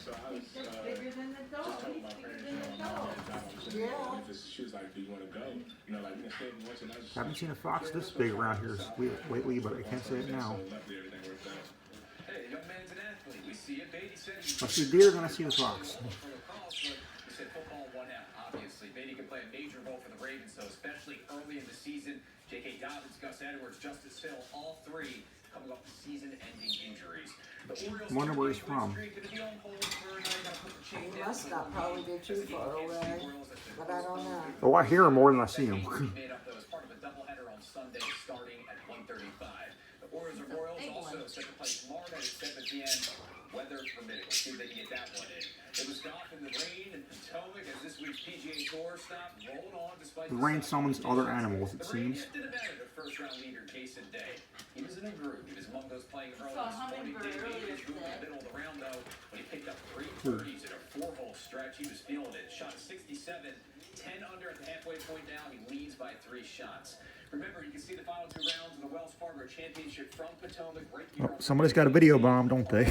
So I was He's just bigger than the dog. just telling He's my bigger parents, than the my mom dog. and dad, I was saying, she was like, do you want to go? You know, like, we can stay once and I was Haven't seen a fox this big around here lately, but I can't say it now. so luckily everything worked out. Hey, young man's an athlete. We see it. Beatty said he I see deer, then I see the fox. He said football won out, obviously. Beatty can play a major role for the Ravens, though, especially early in the season. J.K. Dobbins, Gus Edwards, Justice Hill, all three coming off the season-ending injuries. The Orioles Wonder where he's from. He must not probably be too far away, but I don't know. Oh, I hear him more than I see him. Made up, though, as part of a doubleheader on Sunday, starting at 1:35. The Orioles are also set to play tomorrow night at 7 p.m. Weather permitting. Let's see if they can get that one in. It was golf in the rain in Potomac as this week's PGA Tour stopped rolling on despite The rain summons other animals, it seems. The rain did the first-round leader, Jason Day. He was in a groove. He was among those playing early. Saw a hummingbird earlier He was moving in the today. middle of the round, though, when he picked up 3 birdies in a 4-hole stretch. He was feeling it. Shot a 67, 10 under at the halfway point now. He leads by 3 shots. Remember, you can see the final 2 rounds of the Wells Fargo Championship from Potomac right here. Oh, somebody's got a video bomb, don't they?